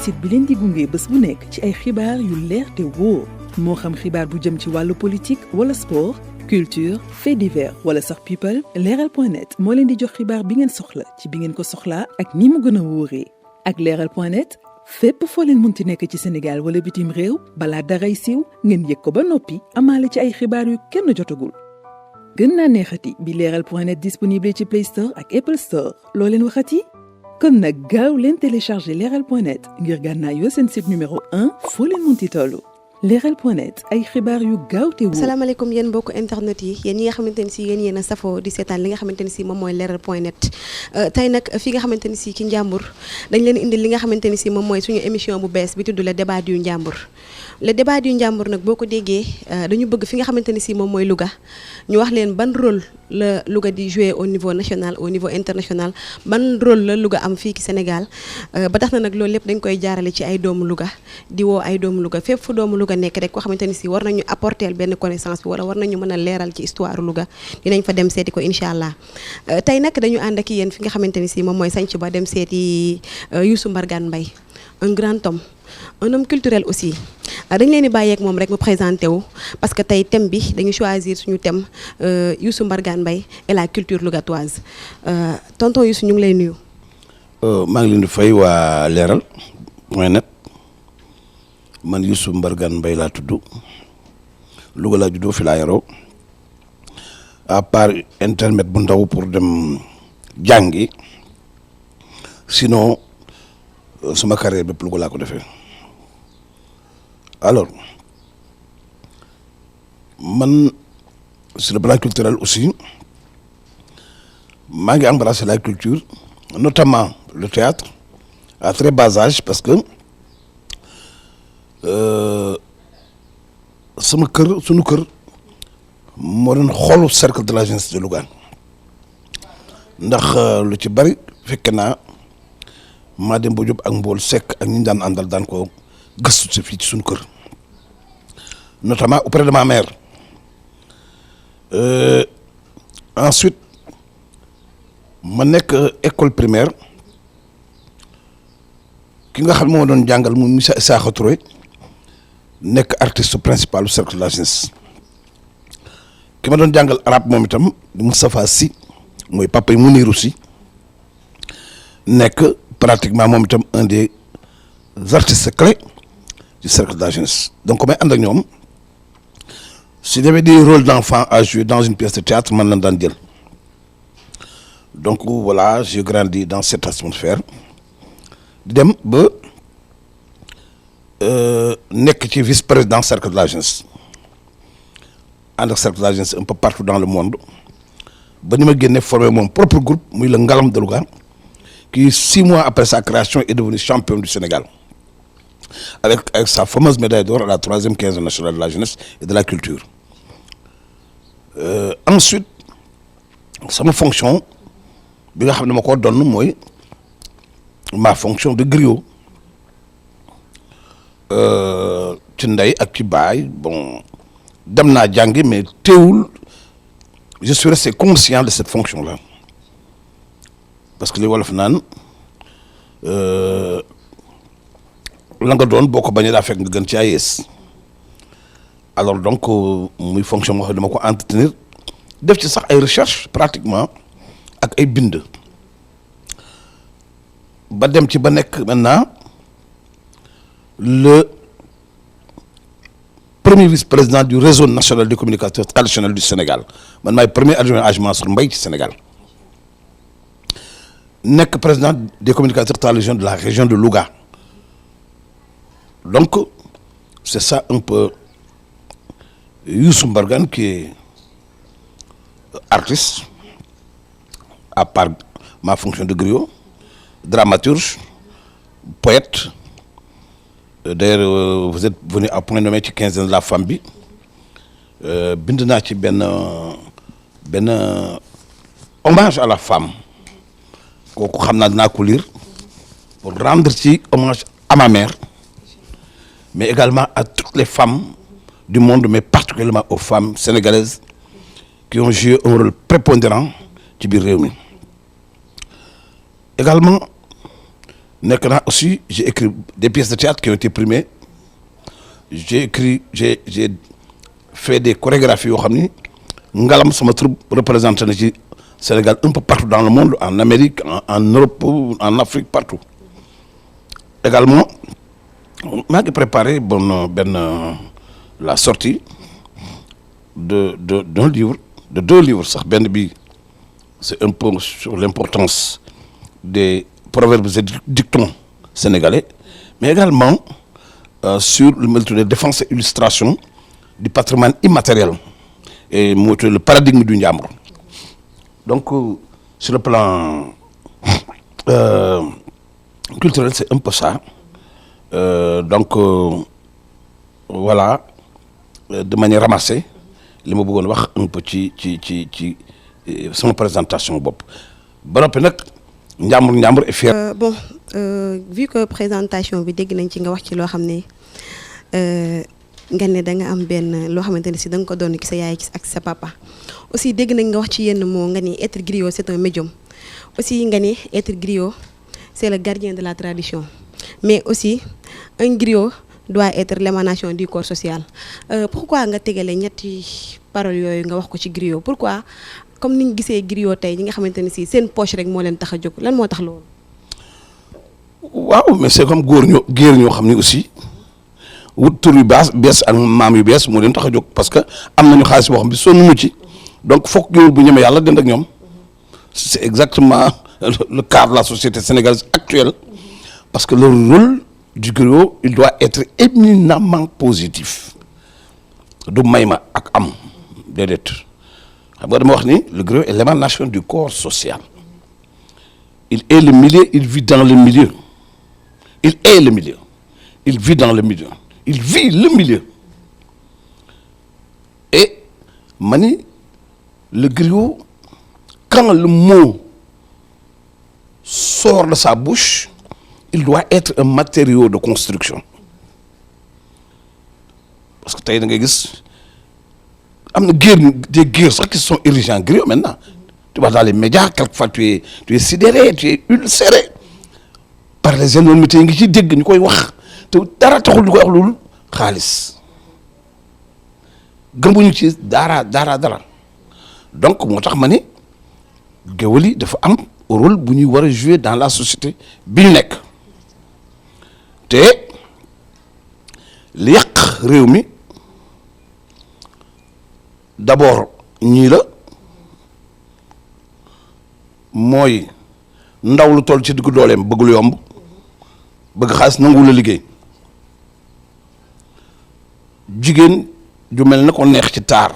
site bi leen di gunge bés bu nekk ci ay xibaar yu leer te wóor moo xam xibaar bu jëm ci wàllu politique wala sport culture fait divers wala sax people leral.net moo leen di jox xibaar bi ngeen soxla ci bi ngeen ko soxlaa ak ni mu gën a wóoree ak leral.net fépp foo leen munti nekk ci Sénégal wala bitim réew balaa daray siiw ngeen yëg ko ba noppi amaale ci ay xibaar yu kenn jotagul gën naa neexati bi leral.net disponible ci Play Store ak Apple Store loo leen waxati kon nag gaaw leen télécharger leral.net ngir gànnaayoo seen site numéro 1 foo leen munti tollu leral.net ay xibaar yu gaaw te wóor. asalaamaaleykum yéen mbokku internet yi yéen ñi nga xamante ni si yéen a safoo di seetaan li nga xamante ni si moom mooy leral.net tey nag fi nga xamante ni si ci Njàmbur dañ leen indi li nga xamante ni si moom mooy suñu émission bu bees bi tudd le débat du Njàmbur le débat du Njàmbur nag boo ko déggee dañu bëgg fi nga xamante ni si moom mooy Louga ñu wax leen ban rôle la Louga di jouer au niveau national au niveau international ban rôle la Louga am fii ci Sénégal ba tax na nag loolu lépp dañ koy jaarale ci ay doomu Louga di woo ay doomu Louga fépp fu doomu Louga nekk rek koo xamante ni si war nañu apporter benn connaissance bi wala war nañu mën a leeral ci histoire Louga dinañ fa dem seeti ko incha allah tey nag dañu ànd ak yéen fi nga xamante ni si moom mooy Santhie Ba dem seeti Youssou Mbargane Mbaye un grand homme un homme culturel aussi dañ leen di bàyyeek moom rek mu présenté wu parce que tey thème bi dañu choisir suñu thème Youssou Mbargane Mbaye et la culture lougatoise tonton Youssou ñu ngi lay nuyu. maa ngi leen di fay waa leral.net man Youssou Mbargane Mbaye laa tudd Louga laa juddoo fi laa yaroo à part internet bu ndaw pour dem jàngi sinon sama carrière bépp Louga laa ko defee alors man sur le plan culturel aussi maa ngi embrasser la culture notamment le théâtre à très bas âge parce que sama kër sunu kër moo doon xoolu cercle de la jeunesse de Louga ndax lu ci bari fekke naa maa dem ba Diop ak Mbool Seck ak ñi daan àndal daan ko gëstu si fii ci sunu kër notamment auprès de ma mère ensuite ma nekk école primaire ki nga xam ne moo doon jàngal mu Moussa Issakha Touré nekk artiste principal du cercle de la jeunesse ki ma doon jàngal arabe moom itam di Moustapha Sy mooy papa yi Mounirou Sy nekk pratiquement moom itam un des artistes clés du cercle de la jeunesse donc may ànd ak ñoom s'il y avait des rôles d'enfants à jouer dans une pièce de théâtre man lañ daan jël donc voilà j'ai grandi dans cette atmosphère di dem ba nekk ci vice-président cercle de la jeunesse ànd ak cercle de la jeunesse un peu partout dans le monde ba ni ma génne formé mon propre groupe muy le Ngalam de Louga qui 6 mois après sa création est devenu champion du Sénégal avec sa fameuse médaille d'or à la 3e quinzaine nationale de la jeunesse et de la culture ensuite sama fonction bi nga xam ne ma ko donn mooy ma fonction de griot ci ndey ak ci baay bon dem naa jàngi mais teewul je suis resté conscient de cette fonction là parce que li wolof naan la nga doon boo ko bañee daa fekk nga gën ci ay yees alors donc muy fonction moo xam ne dama ko entretenir def ci sax ay recherche pratiquement ak ay bind ba dem ci ba nekk maintenant le premier vice-président du réseau national des communicateurs traditionnels du Sénégal man maay premier adjoint Hadj Mansour Mbaye ci Sénégal nekk président des communicateurs traditionnels de la région de Louga donc c'est ça un peu Youssou Mbargane qui est artiste à part ma fonction de griot dramaturge poète d'ailleurs vous êtes venu à point nommé ci quinzaine de la femme bi bind naa ci benn hommage à la femme kooku xam naa dinaa ko lire pour rendre ci hommage à ma mère mais également à toutes les femmes du monde mais particulièrement aux femmes sénégalaises qui ont joué un rôle prépondérant ci biir réew mi également nekk naa aussi j'ai écrit des pièces de théâtre qui ont été primées. J'ai fait des chorégraphies yoo xam ni ngalam sama troupe représenté na ci Sénégal un peu partout dans le monde, en Amérique, en Europe, en Afrique, partout. Également, maa ngi préparé la sortie d'un livre, de 2 livres sax. Benn bi c'est un peu sur l'importance des proverbes et dictons sénégalais, mais également sur le défense et illustration du patrimoine immatériel et le paradigme du Njambur. Donc sur le plan culturel c'est un peu ça. Donc voilà, de manière ramassée li ma bëggoon wax un peu ci sama présentation bopp ba noppi nag Njambur est fier. Bon vu que présentation bi dégg nañ ci nga wax ci loo xam ne nga ne da nga am benn loo xamante ne si da nga ko doon ci sa yaay ak sa papa aussi dégg nañ nga wax ci yenn moo nga ni être griot c'est un médium aussi nga ni être griot c'est le gardien de la tradition, mais aussi un griot doit être l'émanation du corps social. Pourquoi nga tegale ñetti paroles yooyu nga wax ko ci griot? Pourquoi comme niñ gisee griot tey ñi nga xamante ne si seen poche rek moo leen tax a jóg, lan moo tax loolu? waaw mais c'est comme géer ñoo xam ni aussi wut tur yu bees ak maam yu bees moo leen tax a jóg, parce que am nañu xaalis boo xam bi sonn mu ci, donc foog géwél bu ñeme yàlla dend ak ñoom. C'est exactement le cas de la société sénégalaise actuelle, parce que le rôle du griot il doit être éminemment positif, du mayma ak am déedéet. xam nga dama wax ni le griot est l'émanation du corps social. Il est le milieu, il vit dans le milieu. Il est le milieu, il vit dans le milieu, il vit le milieu. Et mani le griot, quand le mot sort de sa bouche, il doit être un matériau de construction. Parce que tey da ngay gis am na des guerres sax qui sont érigés en griot maintenant. Tu vois dans les médias, quelquefois tu es sidéré, tu es ulcéré par les énormités yi ngi ci dégg ñu koy wax te dara taxul ñu koy wax loolu xaalis gëmbuñu ci dara. Donc moo tax ma ni géwël yi dafa am rôle bu ñuy war a jouer dans la société bi ñu nekk te li yàq réew mi d'abord ñii la mooy ndaw lu toll ci diggu dooleem bëgg lu yomb, bëgg xaalis nangu la liggéey. Jigéen ju mel na ko neex ci taar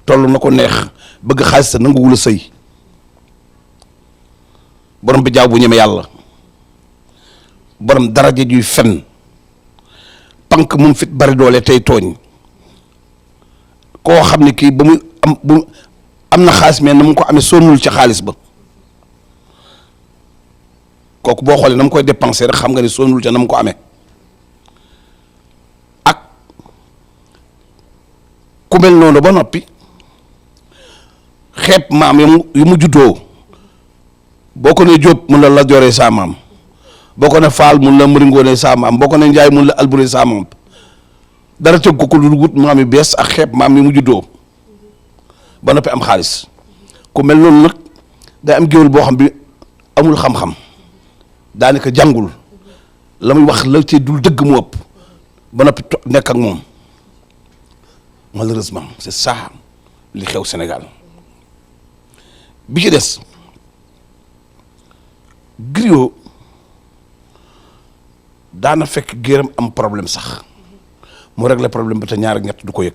toll na ko neex bëgg xaalis te nanguwul a sëy. borom bi jaaw bu ñeme yàlla, borom daraja juy fen, pank mum fit bari doole tey tooñ, koo xam ne kii ba muy am na xaalis mais na mu ko amee sonnul ci xaalis ba, kooku boo xoolee na mu koy dépenser rek xam nga ni sonnul ca na mu ko amee. ak ku mel noonu ba noppi xeeb maam yu mu juddoo, boo ko ne Jóob mun la joree saa maam, boo ko ne Faal mun la Mëringoone saa maam, boo ko ne Njaay mun la Alburi saa maam, dara tëgg ko lu wut maam yu bees ak xeeb maam yi mu juddoo ba noppi am xaalis. ku mel noonu nag day am géwél boo xam bi amul xam-xam, daanaka jàngul, la muy wax la ci dul dëgg mu ëpp ba noppi nekk ak moom. Malheureusement c'est ça li xew Sénégal. bi ci des griot daana fekk géeram am problème sax mu régler problème bi te ñaar ak ñett du ko yëg.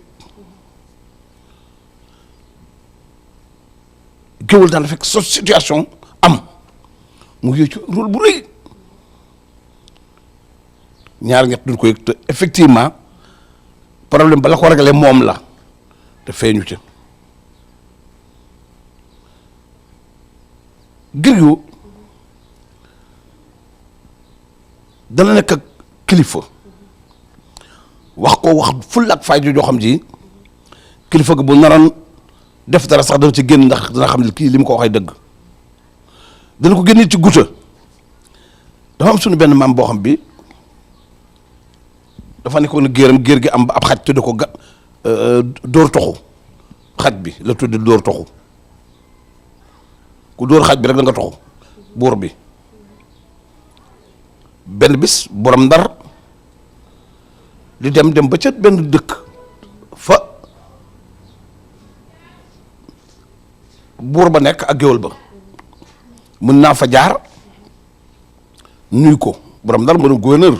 géwél daana fekk situation am mu yëg ci rôle bu rëy, ñaar ak ñett du ko yëg te effectivement problème ba la ko régler moom la te feeñu ca. griot dana nekk ak kilifa wax ko wax ful ak fayda joo xam ji kilifa gi bu naroon def dara sax dana ci génn ndax dana xam ne kii li mu ko waxee dëgg. dana ko génne ci guta dafa am suñu benn maam boo xam bi dafa nekkoon géer gi am ab xaj tudde ko dóor toxu xaj bi la tudde dóor toxu ku dóor xaj bi rek da nga toxu buur bi benn bis borom Ndar di dem ba ca benn dëkk fa buur ba nekk ak géwél ba mën naa fa jaar nuyu ko borom Ndar mënu gouverneur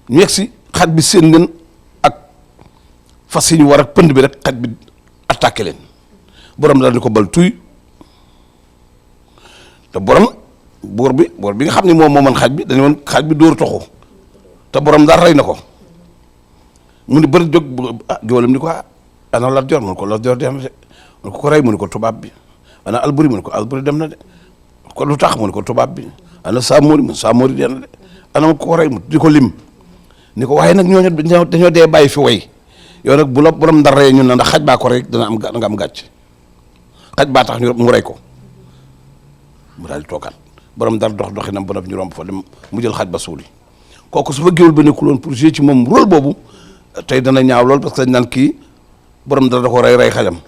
ñu yegg si xaj bi seen leen ak fas yi ñu war ak pënd bi rek xaj bi attaqué leen borom Ndar ni ko bal tuy te buur bi nga xam ne moom mën xaj bi dañu woon xaj bi dóor toxu te borom Ndar rey na ko mu ni bëri jóg géwalam ni ko ana Lat Joor mu ne ko Lat Joor dem na de mu ne ko rey mu ne ko tubaab bi ana Alburi mu ne ko Alburi dem na de ko lu tax mu ne ko tubaab bi ana Samori mu Samori dem na de ana ma ko rey mu di ko lim ni ko waaye nag ñooñu dañoo dee bàyyi fi way yow nag bu la borom Ndar rey ñun na ndax xaj baa ko rey dana am nga am gàcc xaj baa tax mu rey ko mu daal di toogaat borom Ndar doxinam ba noppi ñu romb fa dem mu jël xaj ba suuli kooku su fa géwél ba nekkul woon pour jouer ci moom rôle boobu tey dana ñaaw lool parce que dañ naan kii borom Ndar da ko rey xajam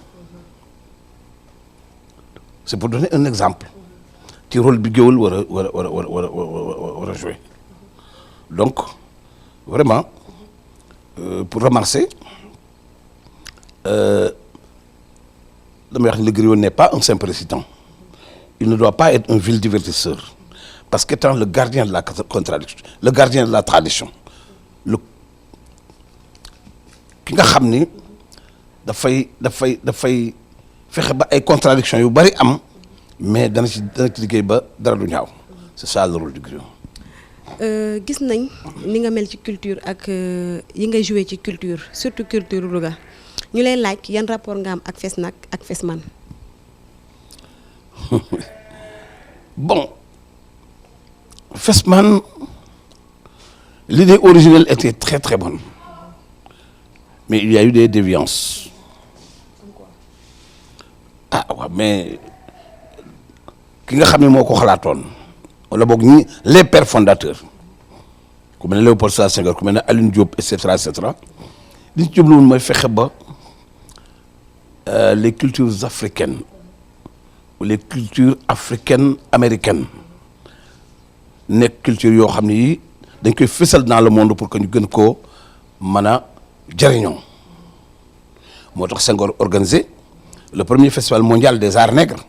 c'est pour donner un exemple ci rôle bi géwél war a jouer donc vraiment pour ramasser damay wax ne le griot n'est pas un simple récitant il ne doit pas être un vil divertisseur parce qu'étant le gardien de la contradiction le gardien de la tradition ki nga xam ni dafay fexe ba ay contradiction yu bari am mais dana ci liggéey ba dara du ñaaw c'est ça le rôle du griot. gis nañ ni nga mel ci culture ak yi ngay joué ci culture surtout culture Louga ñu lay laaj yan rapport nga am ak Fesnac ak Fesman. Bon, Fesman, l'idée originelle était très très bonne, mais il y a eu des déviances. Ah ouais, mais ki nga xam ne moo ko xalaatoon wala boog ñi les pères fondateurs ku mel ne Léopold Sédar Senghor ku mel ne Alioune Diop et cetera li ñu jubluwoon mooy fexe ba les cultures africaines ou les cultures africaines américaines nekk culture yoo xam ne yi dañ koy fësal dans le monde pour que ñu gën koo mën a jëriñoo moo tax Senghor organisé le premier festival mondial des arts nègres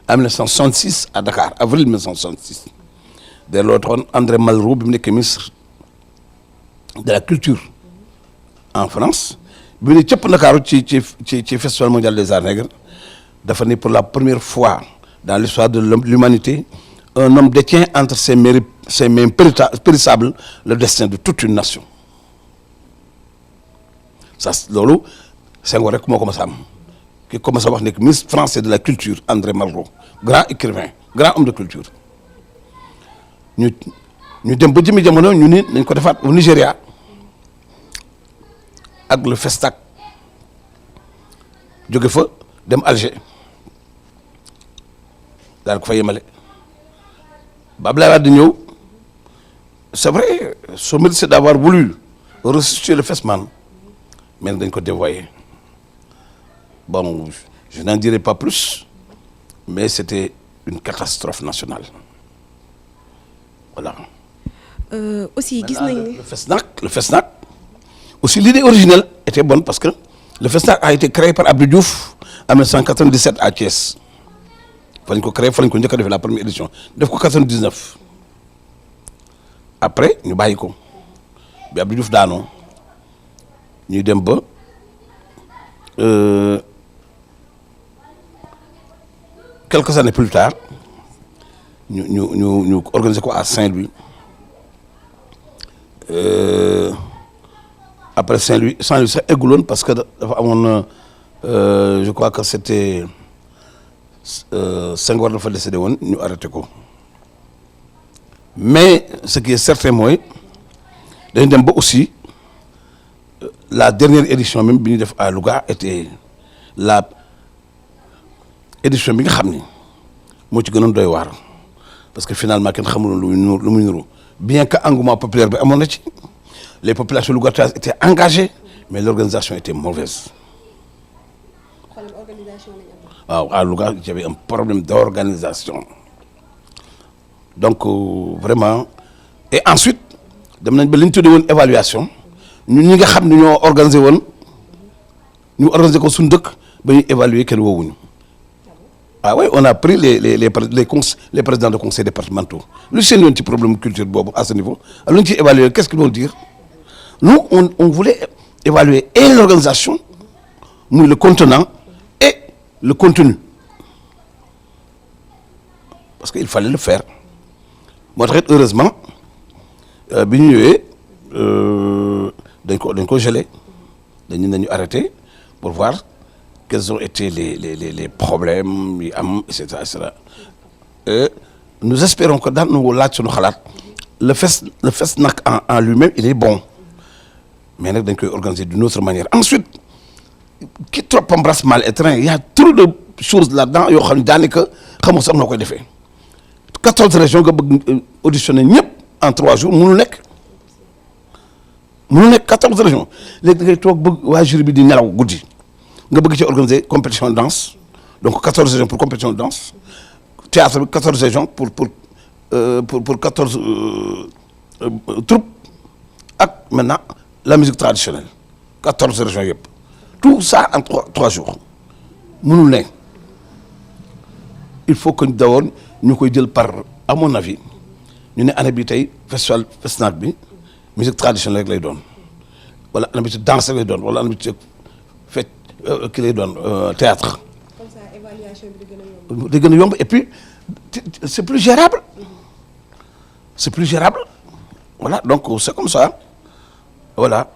en 1966 à Dakar avril 1966 de l'autre André Malraux bi mu nekk ministre de la culture en France bi mu ne cëpp Ndakaaru ci festival mondial des arts nègres dafa ne pour la première fois dans l'histoire de l'humanité un homme détient entre ses mains périssables le destin de toute une nation ça loolu Senghor rek moo ko mas a am ki commencé wax nekk ministre français de la culture André Malraux grand écrivain grand homme de culture ñu dem ba jëmi jamono ñu ni nañ ko defaat au Nigéria ak le Festac jóge fa dem Alger daal ko fa yemale ba Abdoulaye Wade ñëw c'est vrai son mérite c'est d'avoir voulu ressusciter le Fesman mais dañ ko dévoyé bon je n'en dirai pas plus mais c'était une catastrophe nationale voilà. Aussi gis nañ le Fesnac aussi l'idée originelle était bonne parce que le Fesnac a été créé par Abdou Diouf en 1997 à Thiès fa lañ ko créé fa lañ ko njëkk a defee la première édition def ko 99 après ñu bàyyi ko bi Abdou Diouf daanoo ñuy dem ba quelques années plus tard ñu organiser ko à Saint-Louis après Saint-Louis sax egguloon parce que dafa amoon je crois que c'était Senghor dafa décédé woon ñu arrêté ko mais ce qui est certain mooy dañu dem ba aussi la dernière édition même bi ñu def à Louga était édition bi nga xam ni moo ci gënoon doy waar parce que finalement kenn xamul lu muy nuru bien que engouement populaire bi amoon na ci les populations lougaitoises étaient engagées mais l'organisation était mauvaise. waaw à Louga il y avait un problème d'organisation donc vraiment et ensuite dem nañ ba li ñu tuddee woon évaluation ñun ñi nga xam ne ñoo organisé woon ñu organisé ko suñu dëkk ba ñuy évaluer kenn woowuñu ah oui on a pris les présidents de conseils départementaux lu seen yoon ci problème culture boobu à ce niveau alors ñu ciy évaluer qu'est-ce qu'ils vont dire nous on voulait évaluer et l'organisation muy le contenant et le contenu parce que il fallait le faire moo tax it heureusement bi ñu ñëwee dañ ko gelé nañu arrêté pour voir quels ont été les problèmes yi am et cetera et cetera et nous espérons que daan nu laaj suñu xalaat le FESNAC en lui-même il est bon mais nag dañ koy organiser d'une autre manière ensuite qui trop embrasse mal et train il y a trop de choses là-dedans yoo xam ne daanaka xamoo sax noo koy defee 14 régions nga bëgg auditionner ñëpp en 3 jours mënul nekk 14 régions léegi da ngay toog bëgg waa jury bi di nelaw guddi nga bëgg ci organiser compétition de danse donc 14 régions pour compétition de danse théâtre bi 14 régions pour 14 troupes ak maintenant la musique traditionnelle 14 régions yëpp tout ça en 3 jours mënul ne il faut que d'abord ñu koy jël par à mon avis ñu ne année bi tey festival FESNAC bi musique traditionnelle rek lay doon wala année bi ci danse rek lay doon wala année bi ci fête ki lay doon théâtre. comme ça évaluation bi di gën a yomb et puis c'est plus gérable voilà donc c'est comme ça voilà.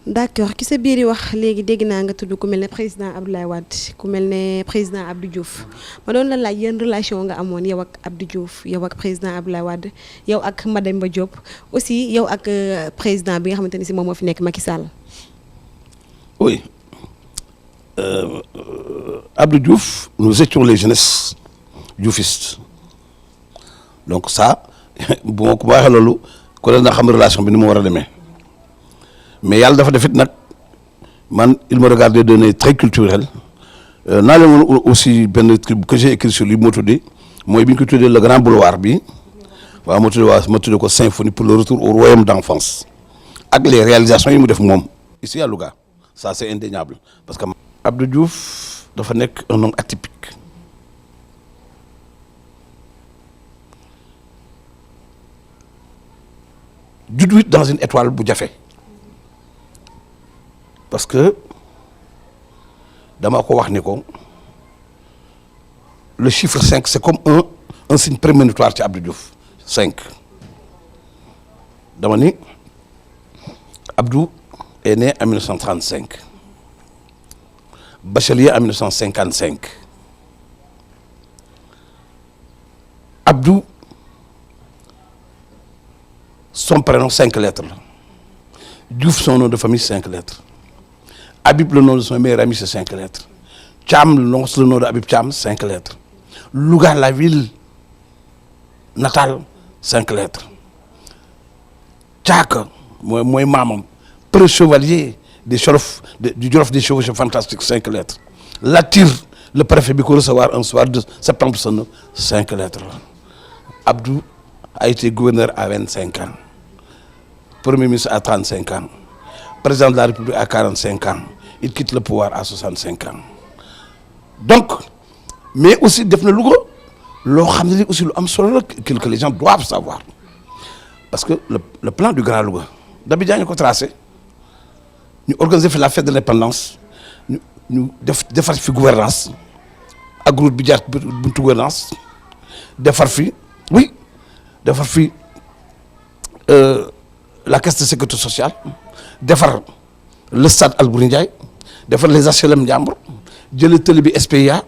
d'accord ki sa biir yi wax léegi dégg naa nga tudd ku mel ne président Abdoulaye Wade ku mel ne président Abdou Diouf ma doon la laaj yan relation nga amoon yow ak Abdou Diouf yow ak président Abdoulaye Wade yow ak Mademba Diop aussi yow ak président bi nga xamante ni si moom moo fi nekk Macky Sall. oui Abdou Diouf nous étions les jeunesses dioufistes donc ça bu ma ko waxee loolu ku ne na xam relation bi ni mu war a demee. mais yàlla dafa def it nag man il me regardait d'un œil très culturel naa leen woon aussi benn truc que j'ai écrit sur lui moo tuddee mooy bi ñu ko tuddee le grand boulevard bi waaw ma tuddee ko symphonie pour le retour au royaume d'enfance ak les réalisations yi mu def moom ici à Louga ça c'est indéniable parce que Abdou Diouf dafa nekk un homme atypique juddu dans une étoile bu jafe parce que dama ko wax ni ko le chiffre 5 c'est comme un signe prémonitoire ci Abdou Diouf 5 dama ni Abdou est né en 1935 bachelier en 1955 Abdou son prénom 5 lettres la Diouf son nom de famille 5 lettres Habib le nom de son meilleur ami c'est 5 lettres Thiam le nom de Habib Thiam 5 lettres Louga la ville natale 5 lettres Thiaka mooy maamam pré-chevalier du Jolof des chevauchés fantastiques 5 lettres Latir le préfet bi ko recevoir un soir de septembre 5 lettres Abdou a été gouverneur à 25 ans premier ministre à 35 ans président de la République à 45 ans il quitte le pouvoir à 65 ans donc mais aussi def na Louga loo xam ne li aussi lu am solo la que les gens doivent savoir parce que le plan du Grand Louga d'Abidjan ñu ko tracé ñu organiser fi la fête de l'indépendance ñu defar fi gouvernance ak route bi jaar buntu gouvernance defar fi la caisse de sécurité sociale defar le stade Albouri Ndiaye defar les HLM Ndiambour jëlee télé bi SPIA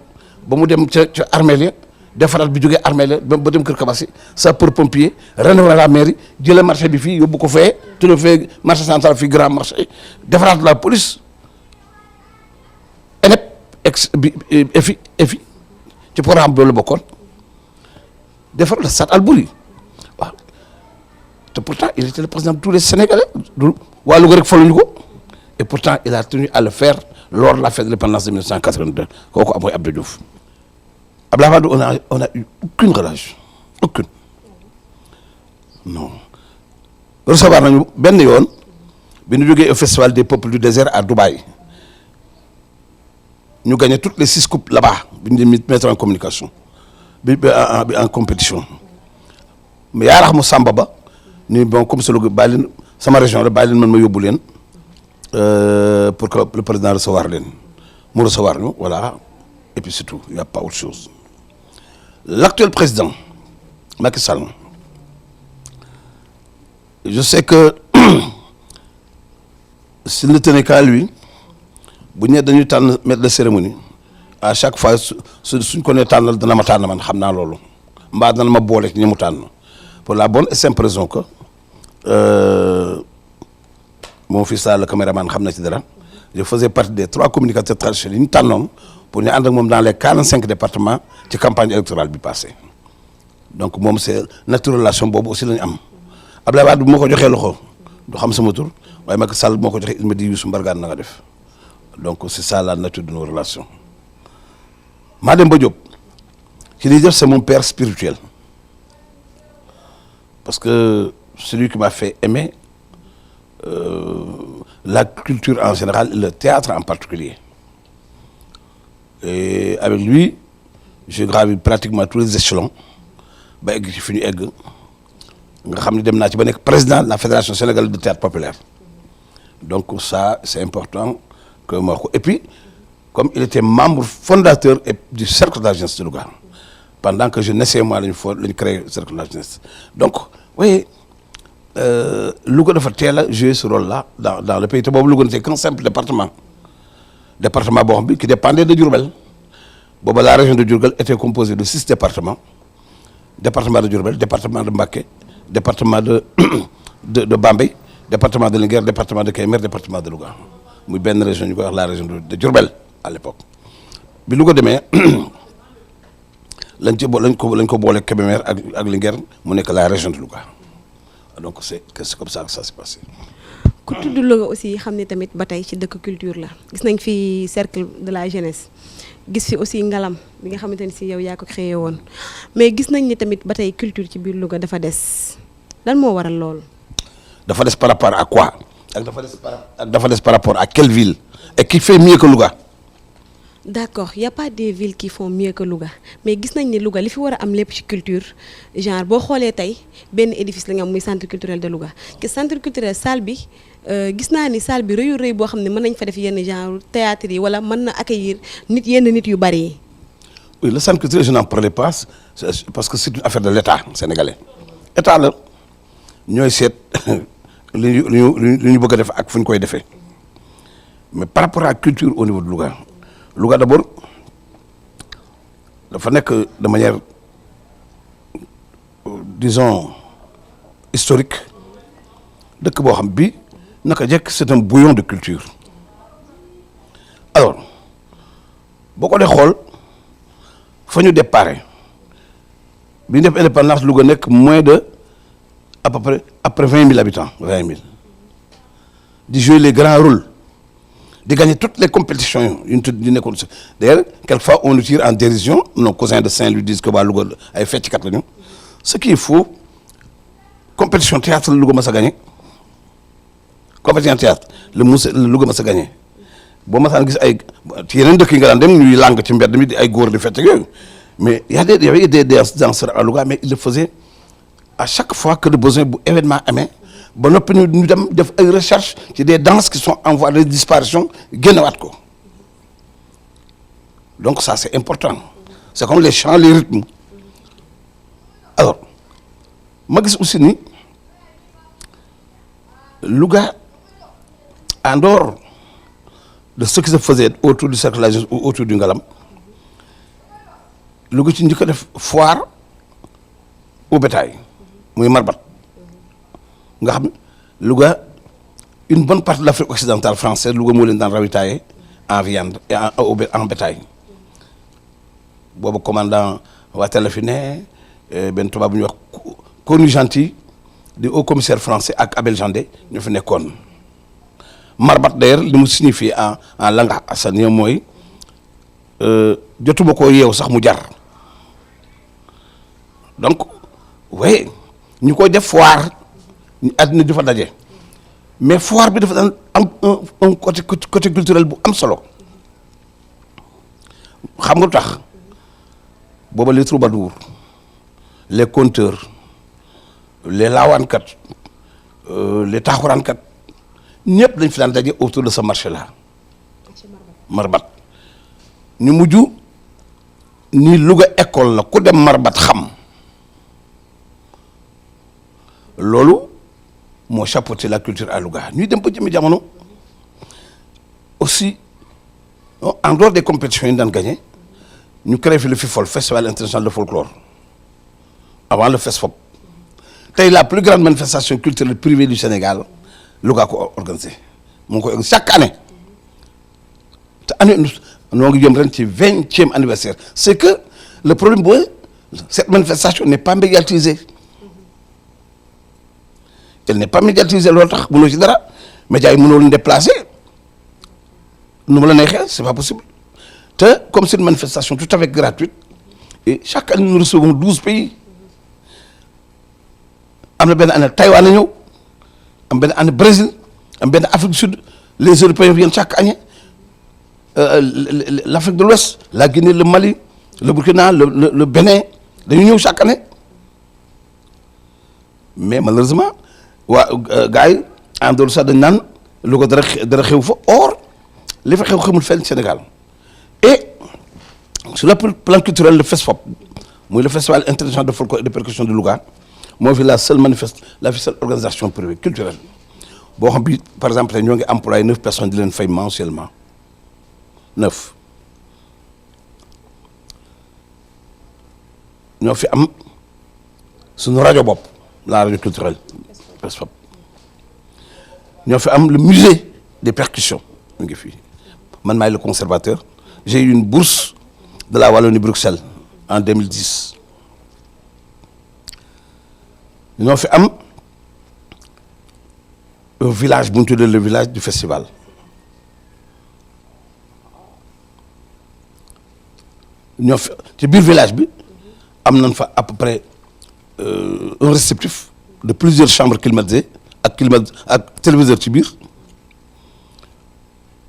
ba mu dem ca armée ya defaraat bi jógee armée ya ba dem Kër Kabasi sapeur pompier rénover la mairie jëlee marché bi fii yóbbu ko fee tuddee fee marché central fii grand marché defaraat la police ENEP EFI ci programme bi la bokkoon defar la stade Albouri waaw te pourtant il était le président de tous les Sénégalais du waa Louga rek faluñu ko et pourtant il a tenu à le faire lors de la fête de l'indépendance de 1982 kooku mooy Abdou Diouf. Abdoulaye Wade on a eu aucune relation aucune non recevoir nañu benn yoon bi ñu jógee au festival des peuples du désert à Dubaï ñu gagné toutes les 6 coupes là-bas bi ñu mettre en communication bi en compétition mais yaa rax mu Samba Ba ni bon comme c'est le bàyyi leen sama région la bàyyi leen man ma yóbbu leen pour que le président recevoir leen mu recevoir ñu voilà et puis c'est tout il y a pas autre chose. L'actuel président Macky Sall je sais que s'il ne tenait qu'à lui bu ñu dañuy tànn maître de cérémonie à chaque fois suñ ko nee tànnal dana ma tànn man xam naa loolu mbaa dana ma boole ci ñi mu tànn pour la bonne et simple raison que mon fils là le caméraman xam na ci dara je faisais partie des 3 communicateurs traditionnels yi ñu tànnoon pour ñu ànd ak moom dans les 45 départements ci campagne électorale bi passée donc moom c'est naturelle relation boobu aussi la ñu am Abdoulaye Wade bu ma ko joxee loxo du xam sama tur waaye Macky Sall bu ma ko joxee il me dit Youssou Mbargane na nga def donc c'est ça la nature de nos relations. Mademba Diop ci li def c'est mon père spirituel parce que c'est lui qui m'a fait aimer la culture en général et le théâtre en particulier. Et avec lui j'ai gravi pratiquement tous les échelons ba egg ci fi ñu egg nga xam ne dem naa ci ba nekk président de la fédération sénégalaise de théâtre populaire donc ça c'est important que ma wax ko et puis comme il était membre fondateur du cercle de la jeunesse de Louga pendant que je naissais moi lañu créé cercle de la jeunesse donc oui Louga dafa teel a jouer ce rôle là dans le pays te boobu Louga n'était qu'un simple département boo xam bi qui dépendait de Diourbel booba la région de Diourbel était composée de 6 départements département de Diourbel département de Mbacké département de Bambey département de Linguère département de Kaymer département de Louga muy benn région ñu koy wax la région de Diourbel à l'époque bi Louga demee lañ ko boole Kébémer ak Linguère mu nekk la région de Louga donc c'est comme ça que ça s'est passé. ku tudd Louga aussi xam ne tamit ba tey ci dëkk culture la gis nañ fi cercle de la jeunesse gis fi aussi ngalam bi nga xamante ni si yow yaa ko créé woon mais gis nañ ni tamit ba tey culture ci biir Louga dafa des lan moo waral loolu. dafa des par rapport à quoi ak dafa des par rapport à quelle ville et qui fait mieux que Louga. D'accord, il y a pas des villes qui font mieux que Louga mais gis nañ ni Louga li fi war a am lépp ci culture genre boo xoolee tey benn édifice la nga am muy centre culturel de Louga que centre culturel salle bi gis naa ni salle bi rëyu rëy boo xam ne mën nañ fa def yenn genre théâtre yi wala mën na accueillir yenn nit yu bari yi. Oui, le centre culturel je n'en parlais pas parce que c'est une affaire de l'État sénégalais état la ñooy seet li ñu bëgg a def ak fu ñu koy defee mais par rapport à la culture au niveau de Louga d'abord dafa nekk de manière disons historique dëkk boo xam bi naka jekk c'est un bouillon de culture alors boo ko dee xool fa ñu déparé bi ñu def indépendance Louga nekk moins de à peu près après 20 000 habitants 20 000 di jouer les grands rôles de gagner toutes les compétitions yu nekkoon d'ailleurs quelquefois on nous tire en dérision nos cousins de Saint-Louis disent que waa Louga ay fecckat lañu ce qu'il faut compétition théâtre la Louga mas a gagné compétition théâtre le Louga mas a gagné boo masaan gis ay ci yeneen dëkk yi nga daan dem ñuy làng ci mbedd mi di ay góor di fecc ak yooyu mais y avait des danseurs à Louga mais il le faisait à chaque fois que le besoin bu événement amee ba noppi ñu dem def ay recherche ci des danses qui sont en voie de disparition génnewaat ko donc ça c'est important c'est comme les chants les rythmes alors ma gis aussi ni Louga en dehors de ce qui se faisait autour du cercle de la jeunesse ou autour du Ngalam Louga ci njëkk a def foire au bétail muy marbat nga xam Louga une bonne partie de l'Afrique occidentale française Louga moo leen daan rawitaaye en viande et en bétail boobu commandant Watel la fi ne benn tubaab bu ñuy wax Cornu Gentil di haut commissaire français ak Abel Jandé ñu fi nekkoon marbat d'ailleurs li mu signifie en langue hassaniya mooy jotuma koo yeew sax mu jar donc oui ñu koy def foire àddina di fa daje mais foire bi dafa daan am un côté culturel bu am solo xam nga lu tax booba les troubadours les conteurs les laawaankat les taaxuraankat ñëpp dañ fi daan daje autour de ce marché là marbat ñu mujj ni Louga école la ku dem marbat xam loolu moo chapeauté la culture à Louga ñuy dem ba jëmi jamono aussi en dehors des compétitions yi ñu daan gagné ñu créé fi le FIFOL festival international de folklore avant le FESFOP tey la plus grande manifestation culturelle privée du Sénégal Louga ko organisé mu ngi koy organisé chaque année te année noo ngi jëm ren ci 20e anniversaire c'est que le problème mooy cette manifestation n'est pas médiatisée elle n'est pas médiatisée loolu tax mënoo ci dara médias yi mënoo leen déplacer nu mu la neexee c'est pas possible te comme c'est une manifestation tout à fait gratuite et chaque année nous recevons 12 pays am na benn année Taïwan la ñëw am benn année Brésil am benn Afrique du Sud les Européens viennent chaque année l'Afrique de l'Ouest la Guinée le Mali le Burkina le Bénin dañu ñëw chaque année mais malheureusement waa gars yi en dehors sax dañ naan lu ko dara xew fa or li fa xewul fenn Sénégal et sur le plan culturel le FESFOP muy le festival international de folklore et de percussion de Louga moo fi la seule organisation privée culturelle boo xam bi par exemple tey ñoo ngi employé 9 personnes di leen fay mensuellement 9 ñoo fi am suñu rajo bopp la radio culturelle FESFOP ñoo fi am le musée des percussions mu ngi fii man maay le conservateur j'ai eu une bourse de la Wallonie-Bruxelles en 2010 ñoo fi am un village bu ñu tuddee le village du festival ñoo fi ci biir village bi am nañ fa à peu près un réceptif de plusieurs chambres climatisées ak téléviseur ci biir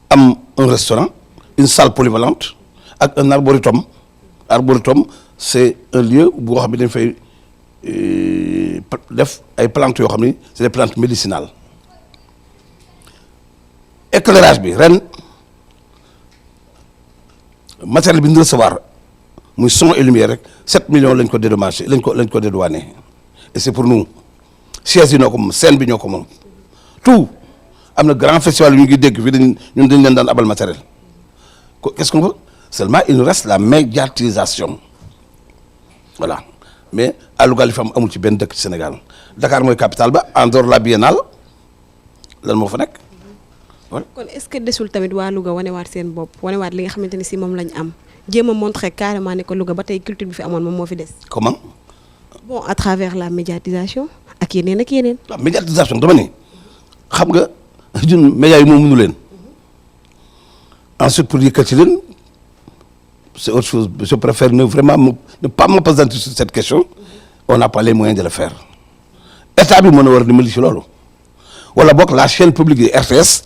am un restaurant une salle polyvalente ak un arboretum c'est un lieu boo xam ne dañ fay def ay plantes yoo xam ni c'est des plantes médicinales éclairage bi ren matériel bi ñu recevoir muy son et lumière rek 7 millions lañ ko dédommagé lañ ko dédouané et c'est pour nous sièges yi ñoo ko moom scène bi ñoo ko moom tout am na grand festival yu ñu ngi dégg fii ñun dañ leen daan abal matériel qu'est-ce qu'on veut seulement il nous reste la médiatisation voilà mais à Louga li fa amul ci benn dëkk ci Sénégal Dakar mooy capitale ba en dehors la biennale lan moo fa nekk. kon est-ce que desul tamit waa Louga wanewaat seen bopp wanewaat li nga xamante ni si moom lañ am jéem a montrer carrément ne ko Louga ba tey culture bi fi amoon moom moo fi des. comment. bon à travers la médiatisation ak yeneen ak yeneen. waaw médiatisation dama ne xam nga ñun médias yi moom mënu leen ensuite pour yëkkati leen c'est autre chose je préfère ne pas m'appesantir sur cette question on n'a pas les moyens de le faire état bi mën a war a dimbali ci loolu wala boog la chaîne publique de RTS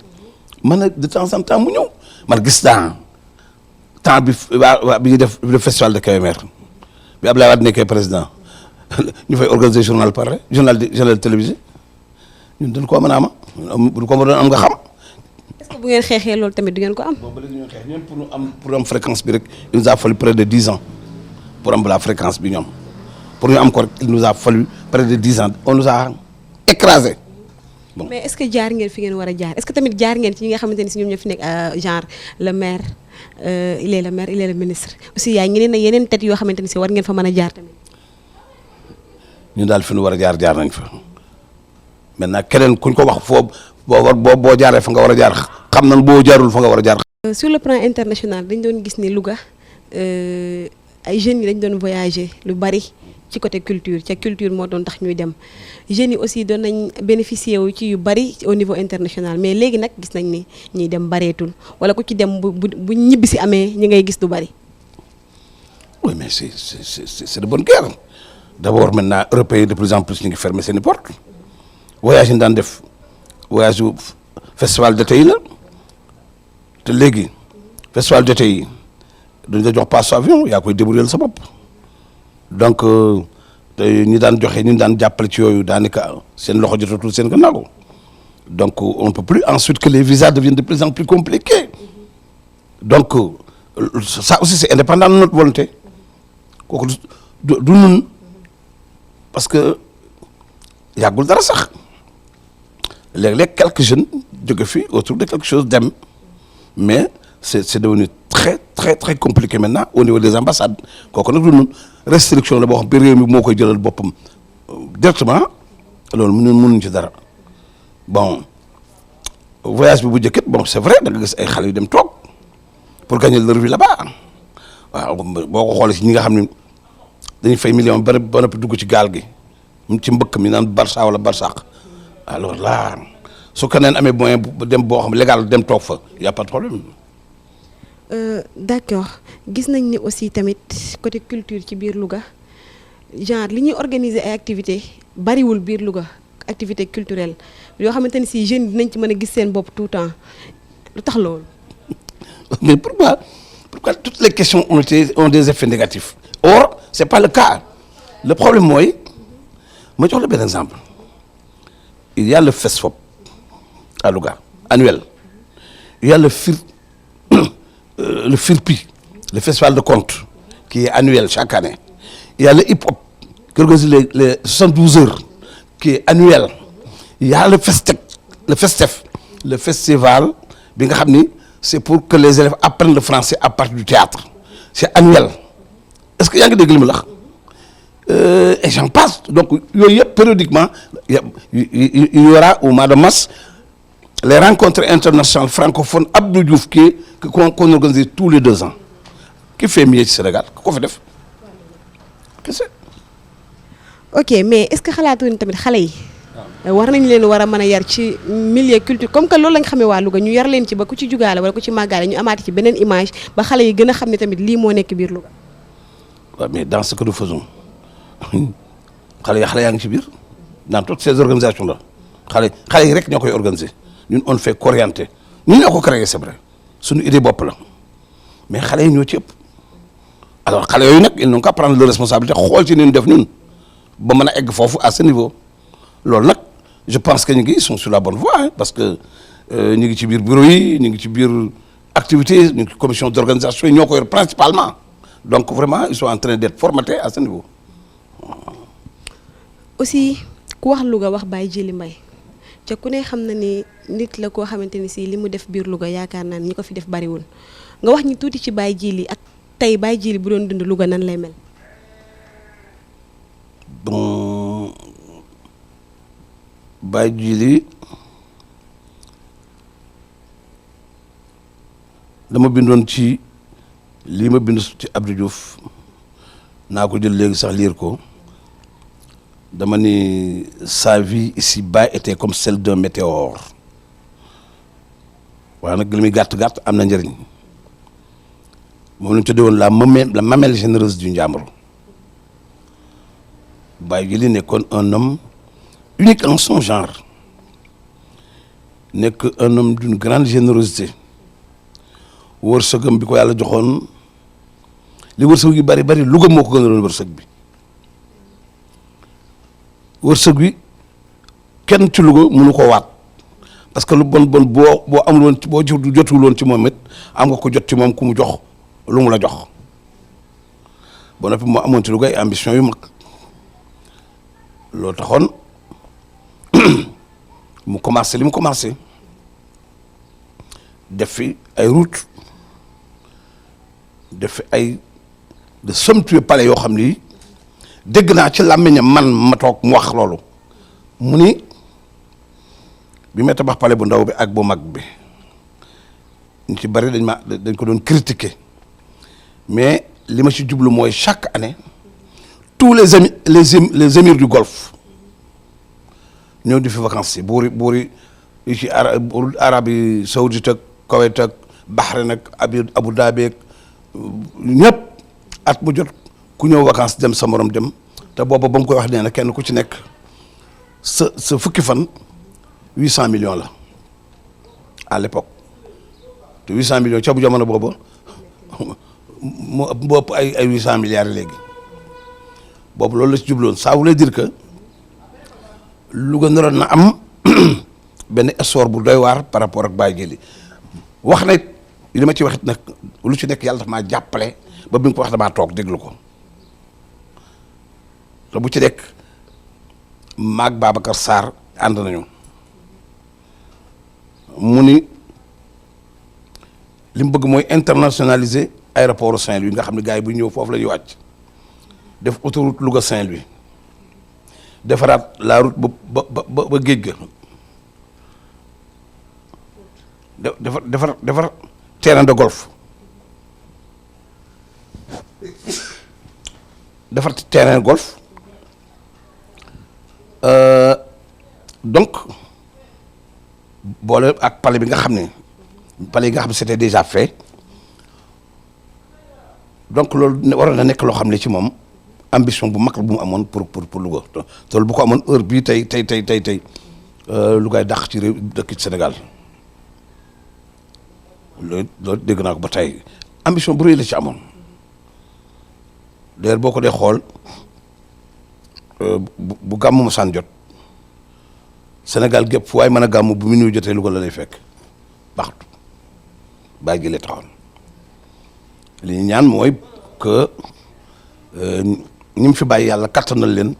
mën a de temps en temps mu ñëw man gis naa temps bi bi ñuy def le festival de Kébémer bi Abdoulaye Wade nekkee président ñu fay organiser journal parlé journal télévisé ñun dañ koo mën a bu ko mën a am nga xam. est-ce que bu ngeen xeexee loolu tamit du ngeen ko am. boobu ba léegi ñu xeex ñun pour am fréquence bi rek il nous a fallu près de 10 ans pour am la fréquence bi ñoom pour ñu am ko rek il nous a fallu près de 10 ans on nous a écrasé. bon mais est-ce que jaar ngeen fi ngeen war a jaar est-ce que tamit jaar ngeen ci ñi nga xamante ni si ñoom ñoo fi nekk genre le maire il est le maire il est le ministre aussi yaay ñeneen ak yeneen tête yoo xamante ni si war ngeen fa mën a jaar tamit. ñun daal fi ñu war a jaar nañ fa maintenant keneen kuñ ko wax foo boo jaaree fa nga war a jaar xam nañ boo jaarul fa nga war a jaar. Sur le plan international dañ doon gis ni Louga ay jeunes yi dañ doon voyager lu bari ci côté culture ca culture moo doon tax ñuy dem jeunes yi aussi doon nañ bénéficier wu ci yu bari au niveau international mais léegi nag gis nañ ni ñiy dem bareetul wala ku ci dem bu ñibbi si amee ñi ngay gis du bari. Oui, mais c'est de bonne guerre. D'abord, maintenant, Européens de plus en plus, ils ferment ces portes. Voyage dans des voyage au festival d'été, là. Te légui, festival d'été, dañ la jox passe avion, yaa koy débrouiller sa bopp. Donc, ñi daan joxe ñi daan jàppale ci yooyu daanaka seen loxo jotatul seen gannaaw. Donc, on ne peut plus ensuite que les visas deviennent de plus en plus compliqués. Donc, ça aussi, c'est indépendant de notre volonté. kooku du nun parce que yàggul dara sax léeg-léeg quelques jeunes jóge fi autour de quelque chose dem mais c'est devenu très compliqué maintenant au niveau des ambassades kooku nag du nun restriction la boo xam bi réew mi moo koy jëlal boppam directement loolu mënuñ ci dara bon voyage bi bu njëkk bon c'est vrai da nga gis ay xale yu dem toog pour gagner leur vie là-bas waaw boo ko xoolee si ñi nga xam ne dañuy fay million ba noppi dugg ci gaal gi ci mbëkk mi naan Barça wala Barsaq alors là su ko neen amee moyen bu dem boo xam légal dem toog fa y a pas de problème. D'accord gis nañ ni aussi tamit côté culture ci biir Louga genre li ñuy organiser ay activités bariwul biir Louga activité culturelle yoo xamante ni si jeunes dinañ ci mën a gis seen bopp tout le temps lu tax loolu. Mais pourquoi toutes les questions ont des effets négatifs? Or, c'est pas le cas. Le problème, moi, je vais donner un exemple. Il y a le FESFOP à Louga, annuel. Il y a le FIRPI, le Festival de contes, qui est annuel chaque année. Il y a le hip-hop, qui organise les 72 heures, qui est annuel. Il y a le FESTEF, le festival, c'est pour que les élèves apprennent le français à partir du théâtre. C'est annuel. Est-ce que y a des glimmes et j'en passe. Donc, périodiquement, il y aura au mois de mars les rencontres internationales francophones Abdou Diouf qu'on organise tous les 2 ans. Qui fait mieux au Sénégal? Qu'est-ce que fait? Qu'est-ce que ok mais est-ce que xalaatuñu tamit xale yi. war nañ leen war a mën a yar ci milieu culture comme que loolu lañ xamee waa Louga ñu yar leen ci ba ku ci jugaale wala ku ci màggaale ñu amaati ci beneen image ba xale yi gën a xam ne tamit lii moo nekk biir Louga. waaw mais dans ce que nous faisons xale yaa ngi ci biir dans toutes ces organisations là xale yi rek ñoo koy organiser ñun on fait qu'orienter ñun ñoo ko créé c'est vrai suñu idée bopp la mais xale yi ñoo ci ëpp alors xale yooyu nag ils n'ont qu'à prendre leur responsabilité xool ci ñun def ñun ba mën a egg foofu à ce niveau loolu nag je pense que ils sont sur la bonne voie parce que ñu ngi ci biir bureau yi ñu ngi ci biir activités ñu ngi commission d'organisation yi ñoo ko yor principalement donc vraiment ils sont en train d'être formatés à ce niveau. aussi ku wax Louga wax Baye Djily Mbaye te ku ne xam na ni nit la koo xamante ni si li mu def biir Louga yaakaar naa ni ñi ko fi def bariwul nga wax ñi tuuti ci Baye Djily ak tey Baye Djily bu doon dund Louga nan lay mel. bon Baye Djily dama bindoon ci lii ma bind ci Abdou Diouf naa ko jël léegi sax lire ko dama ni sa vie ici-bas était comme celle d'un météore waaye nag li muy gàtt am na njëriñ moom lañ tuddee woon la mamelle généreuse du Njàmbur Baye Djily nekkoon un homme unique en son genre nekk un homme d'une grande générosité wërsëgam bi ko yàlla joxoon li wërsëg yi bari Louga moo ko gënaloon wërsëg bi wërsëg bi kenn ci Louga mënu ko waat parce que lu bon boo amul woon boo jotul woon ci moom it am nga ko jot ci moom ku mu jox lu mu la jox ba noppi moo amoon ci Louga ay ambition yu mag loo taxoon mu commencé li mu commencé def fi ay route def fi ay de somptueux palais yoo xam ni dégg naa ci làmmiñam man ma toog mu wax loolu mu ni bi may tabax palais bu ndaw bi ak bu mag bi ñu ci bari dañ ko doon critiquer mais li ma ci jublu mooy chaque année tous les émirs du Golfe ñoo di fi vacances yi buuri yi ci Arabie Saoudite ak Koweït ak Bahreïn ak Abu Dhabi ak ñëpp at mu jot ku ñëw vacances dem sa morom dem te booba ba mu koy wax nee na kenn ku ci nekk sa fukki fan 800 millions la à l'époque te 800 millions ca bu jamono booba moo ëpp ay 800 milliards léegi boobu loolu la ci jubloon ça voulait dire que Louga naroon na am benn essor bu doy waar par rapport ak Baye Jëli wax na li ma ci waxit nag lu ci nekk yàlla daf maa jàppale ba bi nga ko wax damaa toog déglu ko te bu ci nekk maag Babacar Sarr ànd nañu mu ni li mu bëgg mooy internationaliser aéroport Saint-Louis nga xam ne gars yi bu ñëw foofu la ñuy wàcc def autoroute Louga Saint-Louis defaraat la route ba géej ga defar terrain de golf defar terrain de golf donc boole ak palais bi nga xam ne palais yi nga xam ne c'était déjà fait donc loolu waroon na nekk loo xam ne ci moom ambition bu mag bu mu amoon pour Louga te loolu bu ko amoon heure bii tey Louga dàq ci réew dëkk ci Sénégal loolu dégg naa ko ba tey ambition bu rëy la ci amoon d'ailleurs boo ko dee xool bu gàmmu masaan jot Sénégal gépp fu waaye mën a gàmmu bu mu ñëw jotee Louga la lay fekk baxtu bàyyi jëlee taxoon li ñu ñaan mooy que ñi mu fi bàyyi yàlla kattanal leen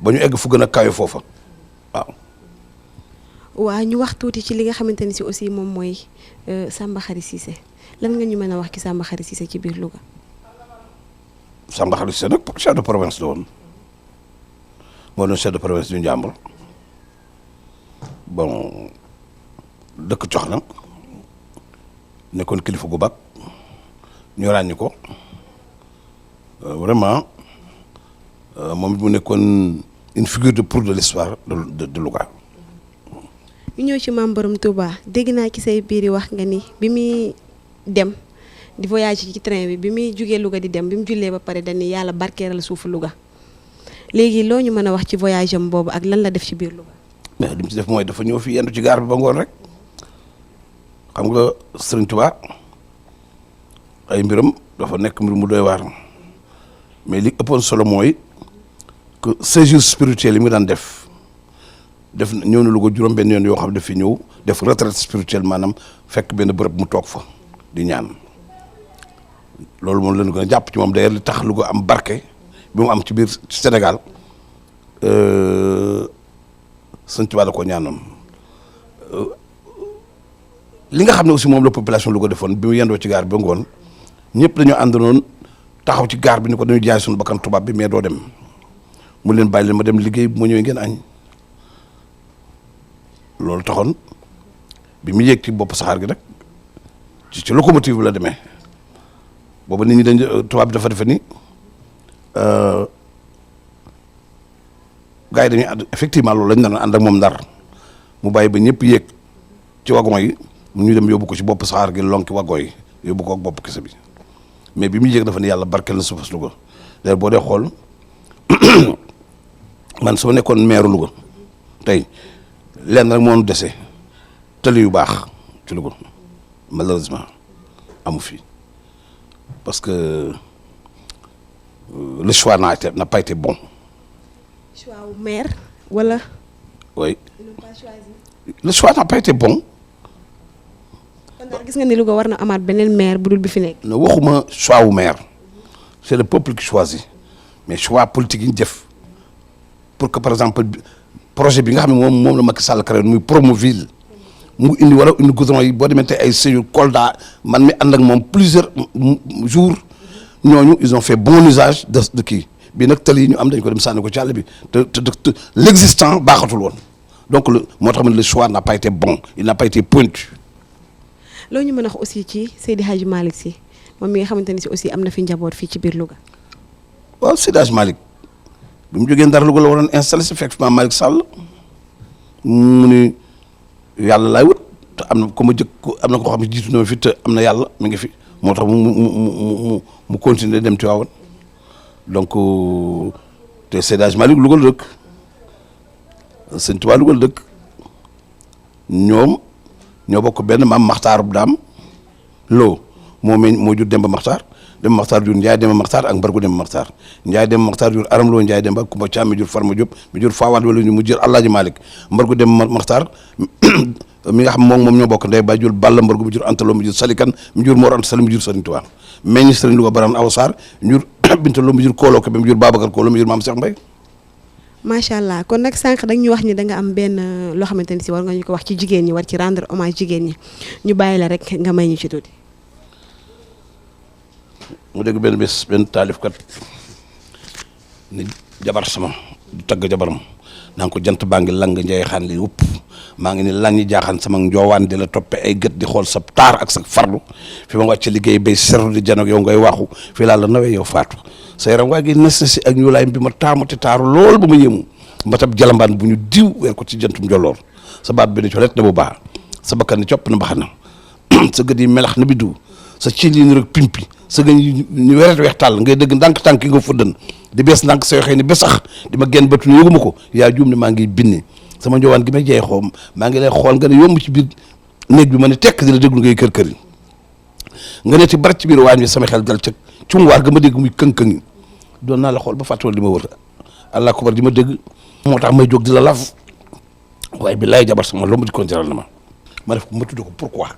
ba ñu egg fu gën a kawe foofa waaw. waa ñu wax tuuti ci li nga xamante ni si aussi moom mooy Samba Khary Cissé lan nga ñu mën a wax ci Samba Khary Cissé ci biir Louga. Samba Khary Cissé nag chef de province la woon moo doon chef de province du Njàmbur bon dëkk cox na nekkoon kilifa gu bag ñu ràññi ko vraiment moom it mu nekkoon une figure de proue de l'histoire de Louga. ñu ñëw ci Maam Borom Touba dégg naa ci say biir yi wax nga ni bi muy dem di voyage ci train bi muy jugee Louga di dem bi mu jullee ba pare dañuy yàlla barkeeral suufu Louga léegi loo ñu mën a wax ci voyage am boobu ak lan la def ci biir Louga. mais li mu ci def mooy dafa ñëw fi yendu ci gaar bi ba ngoon rek xam nga Serigne Touba ay mbiram dafa nekk mbir mu doy waar mais li ëppoon solo mooy que séjour spirituel yi mu daan def ñëw na Louga juróom benn yoon yoo xam ne fi ñëw def retraite spirituelle maanaam fekk benn bërëb mu toog fa di ñaan loolu moom lañu gën a jàpp ci moom d'ailleurs li tax Louga am barke bi mu am ci biir Sénégal Sëñ Tuubaa da ko ñaanoon li nga xam ne aussi moom la population Louga defoon bi mu yendoo ci gaar bi ba ngoon ñëpp dañoo àndanoon taxaw ci gaar bi ni ko dañu jaay suñu bakkan tubaab bi mais doo dem mu leen bàyyi leen ma dem liggéey bu ma ñëwee ngeen añ loolu taxoon bi mu yéeg ci bopp saxaar gi nag ci locomotive bi la demee boobu nit ñi dañ tubaab bi dafa defe ni gars yi dañuy ànd effectivement loolu lañ daan ànd ak moom Ndar mu bàyyi ba ñëpp yéeg ci wagon yi ñu dem yóbbu ko ci bopp saxaar gi lonki wagon yi yóbbu ko ak bopp kese bi mais bi mu yéeg dafa ne yàlla barkeel na suufas Louga d'ailleurs boo dee xool man su ma nekkoon maire Louga tey lenn rek moo dese tali yu baax ci Louga malheureusement amu fi parce que le choix n'a pas été bon. choix wu maire wala. oui le choix n'a pas été bon. kon daal gis nga ni Louga war na amaat beneen maire bu dul bi fi nekk. ne waxuma choix wu maire c'est le peuple qui choisit mais choix politique yi ñu def pour que par exemple projet bi nga xam ne moom la Macky Sall créé muy Promoville mu indi wala indi goudron yi boo demee tey ay séjour Kolda man mi ànd ak moom plusieurs jours ñooñu ils ont fait bon usage de kii bii nag tali yi ñu am dañ ko dem sànni ko ci àll bi te l'existant baaxatul woon donc moo tax ma ne le choix n'a pas été bon il n'a pas été pointu. loo ñu mën a wax aussi ci Seydi Hadji Malick Sy moom mi nga xamante ni si aussi am na fi njaboot fii ci biir Louga. waaw Seydi Hadji Malick bi mu jógee Ndar Louga la waroon installé si fekk Maam Malick Sall mu ni yàlla laay wut te am na ko ma jëkk am na koo xam ne jiitu na ma fi te am na yàlla mi ngi fi moo tax mu continuer dem Tivaouane donc te Seydi Hadji Malick Louga la dëkk Sëñ Tuubaa Louga la dëkk ñoom ñoo bokk benn maam Maxtaarub Daam loo moo jur Demba Maxtaar Demba Maxtaar jur Njaay Demba Maxtaar ak Mbargu Demba Maxtaar Njaay Demba Maxtaar jur Aram Loo Njaay Demba Kumba Caam mi jur Farma Diop mi jur Fawaan wala ñu mu jur Alaaji Malick Mbargu Demba Maxtaar mi nga xam moom ñoo bokk ndey ba jur Balla Mbargu mi jur Antaloo mi jur Salikan mi jur Mor Anta Sali mi jur Sëriñ Tuubaa meññ Sëriñ Louga Baraan Awa Sarr mi jur Bintaloo mi jur Kooloo Kebe mi jur Babacar Kooloo mi jur Maam Cheikh Mbaye. macha allah kon nag sànq dañ ñu wax ni da nga am benn loo xamante ni si war nga ñu ko wax ci jigéen ñi war ci rendre hommage jigéen ñi ñu bàyyi la rek nga may ñu ci tuuti. mu dégg benn bés benn taalifkat ni jabar sama du tagg jabaram naa ko jant baa ngi lang njay xaan li wupp maa ngi ni lan ñi jaaxaan sama njoowaan di la toppe ay gët di xool sa taar ak sa farlu fi ma wàcc liggéey bay serlu di janoog yow ngay waxu fii laa la nawee yow faatu sa yaram waa gi nes na si ak ñuulaay bi ma taamu te taaru lool ba ma yéemu mbatab jalambaan bu ñu diw weer ko ci jantum jolloor sa baat bi ni colet na bu baax sa bakkan ni copp na mbaxana sa gët yi melax na bi diw sa cin yi ni rek pimpi sa gën ñu weret weex tàll ngay dëgg ndànk tànk yi nga fëddan di bees ndànk sa yoxee ni besax di ma genn bëtu ne yëguma ko yaa juum ne maa ngi binni sama njoowaan gi may jeey xoom maa ngi lay xool nga ne yomb ci biir néeg bi ma ne tekk di la déglu ngay kër kër yi nga ne ci barat ci biir waañ bi sama xel dal ca cumwaar ga ma dégg muy këng-këng doon naa la xool ba fàttewal li ma wër allah kubar di ma dégg moo tax may jóg di la laf waaye bi laay jabar sama lomb di kon jaral na ma def ko ma tudd ko pourquoi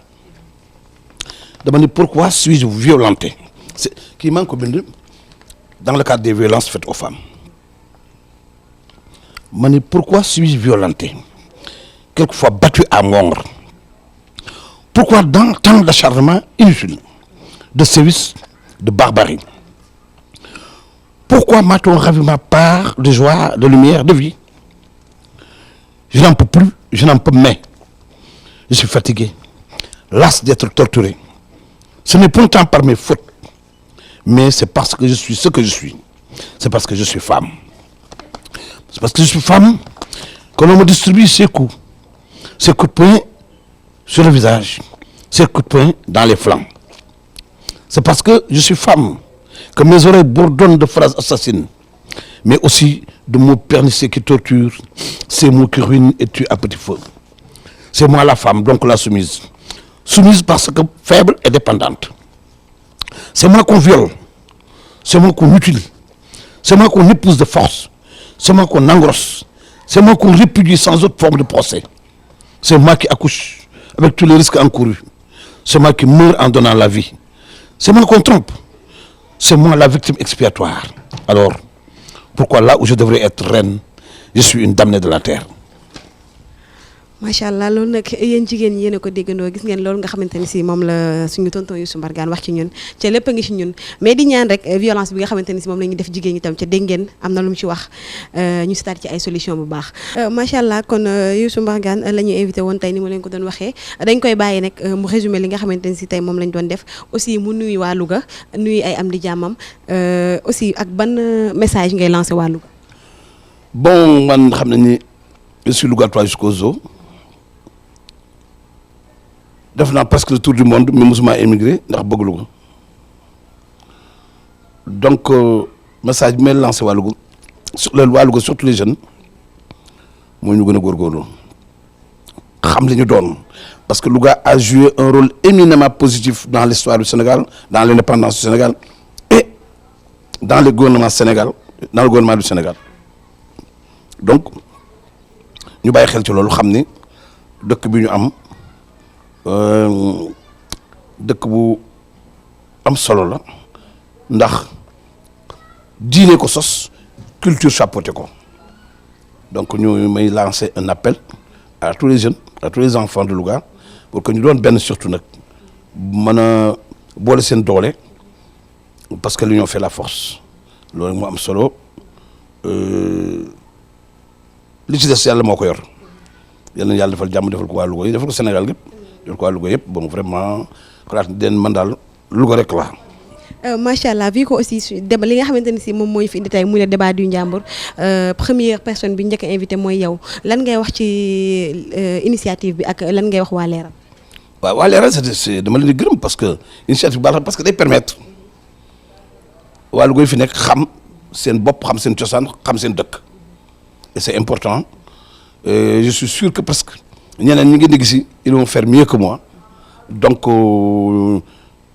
dama ni pourquoi suis-je violenté c'est kii maa ngi ko bind dans le cadre des violences faites aux femmes ma ni pourquoi suis-je violenté quelquefois battu à mort pourquoi dans tant d'acharnement inutile de sévices de barbarie pourquoi m'a-t-on ravi ma part de joie de lumière de vie je n'en peux plus je n'en peux mais je suis fatigué las d'être torturé. Ce n'est pourtant par mes fautes, mais c'est parce que je suis ce que je suis. C'est parce que je suis femme. C'est parce que je suis femme que l'on me distribue ces coups de poing sur le visage, ces coups de poing dans les flancs. C'est parce que je suis femme que mes oreilles bourdonnent de phrases assassines, mais aussi de mots pernicieux qui torturent, ces mots qui ruinent et tuent à petit feu. C'est moi la femme, donc la soumise. Soumise parce que faible et dépendante. C'est moi qu'on viole, c'est moi qu'on mutile, c'est moi qu'on épouse de force, c'est moi qu'on engrosse, c'est moi qu'on répudie sans autre forme de procès. C'est moi qui accouche avec tous les risques encourus. C'est moi qui meurt en donnant la vie. C'est moi qu'on trompe. C'est moi la victime expiatoire. Alors, pourquoi là où je devrais être reine, je suis une damnée de la terre? macha allah loolu nag yéen jigéen ñi yéen a ko déggandoo gis ngeen loolu nga xamante ni si moom la suñu tonton Youssou Mbargane wax ci ñun ca lépp a ngi ci ñun mais di ñaan rek violence bi nga xamante ni si moom la ñuy def jigéen ñi tam ca dégg ngeen am na lu mu ci wax ñu start ci ay solution bu baax macha allah kon Youssou Mbargane la ñuy invité woon tey ni ma leen ko doon waxee dañ koy bàyyi nag mu résumé li nga xamante ni si tey moom lañ doon def aussi mu nuyu waa Louga nuyu ay am di jàmmam aussi ak ban message ngay lancé waa Louga. Bon man xam nañ ni je suis Lougatois jusqu'aux os. def naa presque le tour du monde mais mosuma émigré ndax bëgg Louga donc message bi may lancé waa Louga surtout les jeunes mooy ñu gën a góorgóorlu xam li ñu doon parce que Louga a joué un rôle éminemment positif dans l'histoire du Sénégal dans l'indépendance du Sénégal et dans le gouvernement du Sénégal donc ñu bàyyi xel ci loolu xam ni dëkk bi ñu am dëkk bu am solo la ndax diine ko sos culture chapeauté ko donc ñu may lancer un appel à tous les jeunes à tous les enfants de Louga pour que ñu doon benn surtout nag mën a boole seen doole parce que l'union fait la force loolu moo am solo li ci des yàlla moo ko yor yal na yàlla defal jàmm defal ko waa Louga yi defal ko Sénégal gépp yor ko waa Louga yëpp bon vraiment xalaat den man daal Louga rek la. macha allah vu que aussi débat li nga xamante ne si moom mooy fi indi tey muy le débat du Njàmbur première personne bi njëkk a invité mooy yow lan ngay wax ci initiative bi ak lan ngay wax waa Leeral. waaw waa Leeral c'est dama leen di gërëm parce que initiative baax parce que day permettre waa Louga yi fi nekk xam seen bopp xam seen cosaan xam seen dëkk et c'est important je suis sûr que parce que ñeneen ñi ngeen di gis ils vont faire mieux que moi donc.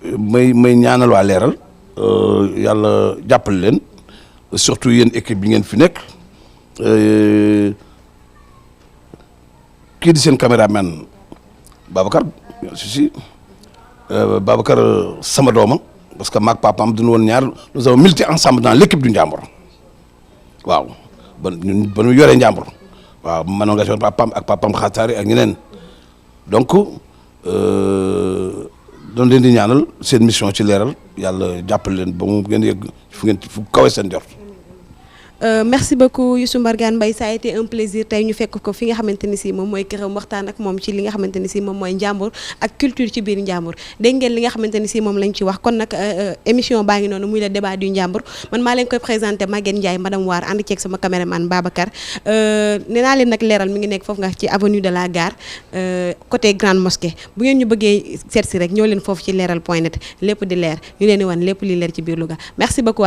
may ñaanal waa Leeral yàlla jàppale leen surtout yéen équipe bi ngeen fi nekk kii di seen caméraman Babacar si Babacar sama dooma parce que maag papaam duñu woon ñaar nous avons milité ensemble dans l'équipe du Njàmbur waaw ba ñu yoree Njàmbur waaw manoon nga si papaam ak papaam xaataari ak ñeneen donc doon leen di ñaanal seen mission ci Leeral yàlla jàppale leen ba mu ngeen yegg fu kawe seen jort. merci beaucoup Youssou Mbargane Mbaye ça a été un plaisir tey ñu fekk ko fi nga xamante ni si moom mooy këram waxtaan ak moom ci li nga xamante ni si moom mooy Njàmbur ak culture ci biir Njàmbur dégg ngeen li nga xamante ni si moom lañ ci wax kon nag émission baa ngi noonu muy le débat du Njàmbur man maa leen koy présenté Maguette Ndiaye madame War ànd ceeg sama caméraman Babacar nee naa leen nag Leeral mi ngi nekk foofu nga ci avenue de la Gare côté Grande Mosquée bu ngeen ñu bëggee seet si rek ñoo leen foofu ci leeral.net lépp di leer ñu leen di wan lépp li leer ci biir Louga merci beaucoup.